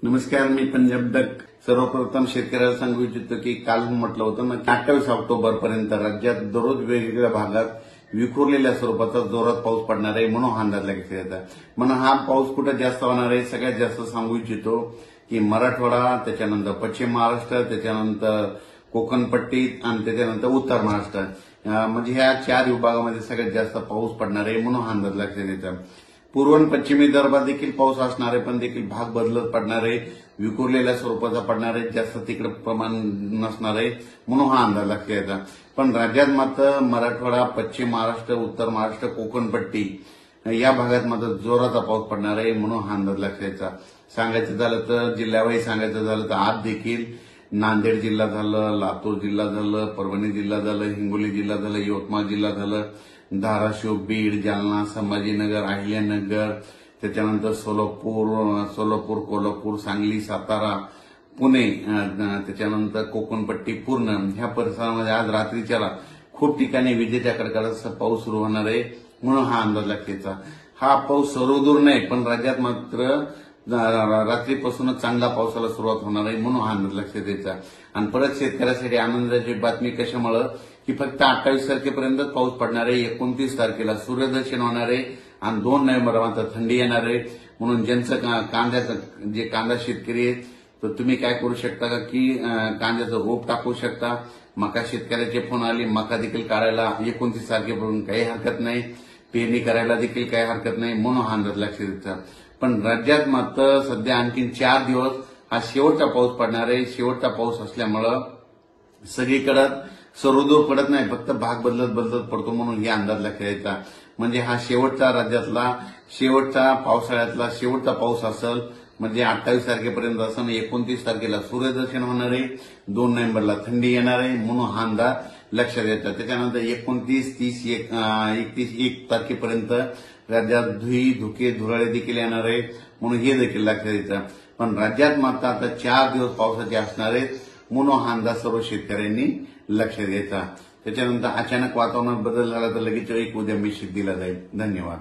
नमस्कार, मी पंजाब डक. सर्वप्रथम शेतकऱ्याला सांगू इच्छितो की काल म्हटलं होतं ना की 28 ऑक्टोबरपर्यंत राज्यात दररोज वेगवेगळ्या भागात विखुरलेल्या स्वरूपाचा जोरात पाऊस पडणार आहे म्हणून हा अंदाज लागत आहे. म्हणून हा पाऊस कुठे जास्त होणार आहे सगळ्यात जास्त सांगू इच्छितो की मराठवाडा, त्याच्यानंतर पश्चिम महाराष्ट्र, त्याच्यानंतर कोकण पट्टी आणि त्याच्यानंतर उत्तर महाराष्ट्र, म्हणजे ह्या 4 विभागामध्ये सगळ्यात जास्त पाऊस पडणार आहे म्हणून हा अंदाज लक्षात येतो. पूर्व आणि पश्चिमी विदर्भात देखील पाऊस असणार आहे, पण देखील भाग बदलत पडणार आहे, विखुरलेल्या स्वरूपाचा पडणार आहे, जास्त तिकडे प्रमाण नसणार आहे म्हणून हा अंदाज लक्षात येतो. पण राज्यात मात्र मराठवाडा, पश्चिम महाराष्ट्र, उत्तर महाराष्ट्र, कोकण पट्टी या भागात मात्र जोराचा पाऊस पडणार आहे म्हणून हा अंदाज लक्षात यायचा. सांगायचं झालं तर जिल्ह्यावाईज सांगायचं झालं तर आज देखील नांदेड जिल्हा झालं, लातूर जिल्हा झालं, परभणी जिल्हा झालं, हिंगोली जिल्हा झालं, यवतमाळ जिल्हा झालं, धाराशिव, बीड, जालना, संभाजीनगर, अहिल्यानगर, त्याच्यानंतर सोलापूर, कोल्हापूर, सांगली, सातारा, पुणे, त्याच्यानंतर कोकणपट्टी पूर्ण ह्या परिसरामध्ये आज रात्रीच्याला खूप ठिकाणी विजेच्या कडकडाटासह पाऊस सुरू होणार आहे म्हणून हा अंदाज लागतेचा. हा पाऊस सर्वदूर नाही, पण राज्यात मात्र रात्रीपासूनच चांगला पावसाला सुरुवात होणार आहे म्हणून हा अंदाज लक्षात यायचा. आणि परत शेतकऱ्यासाठी आनंदाची बातमी कशामुळे की फक्त 28 तारखेपर्यंत पाऊस पडणार आहे. 29 तारखेला सूर्यदर्शन होणार आहे आणि 2 नोव्हेंबर मात्र थंडी येणार आहे. म्हणून ज्यांचं कांद्याचं जे कांदा शेतकरी आहेत तर तुम्ही काय करू शकता का की कांद्याचं रोप टाकू शकता. मका शेतकऱ्याचे फोन आले, मका देखील काढायला 29 तारखेपर्यंत काही हरकत नाही, पेरणी करायला देखील काही हरकत नाही म्हणून हा अंदाज लक्षात येतो. पण राज्यात मात्र सध्या आणखी 4 दिवस हा शेवटचा पाऊस पडणार आहे. शेवटचा पाऊस असल्यामुळं सगळीकडे सर्वदूर पडत नाही, फक्त भाग बदलत पडतो म्हणून हे अंदाज लक्षात येतात. म्हणजे हा शेवटचा राज्यातला शेवटचा पावसाळ्यातला शेवटचा पाऊस असेल. म्हणजे 28 तारखेपर्यंत असं 29 तारखेला सूर्यदर्शन होणार आहे, 2 नोव्हेंबरला थंडी येणार आहे म्हणून हा अंदाज लक्षात येतात. त्याच्यानंतर 29, 30, 31, 1 तारखेपर्यंत राज्यात धुके धुराळे देखील येणार आहे म्हणून हे देखील लक्षात येतं. पण राज्यात मात्र आता 4 दिवस पावसाचे असणार आहेत म्हणून हा अंदाज सर्व शेतकऱ्यांनी लक्षात घ्यायचा. त्याच्यानंतर अचानक वातावरणात बदल झाला तर लगेच एक उद्या मेसेज दिला जाईल. धन्यवाद.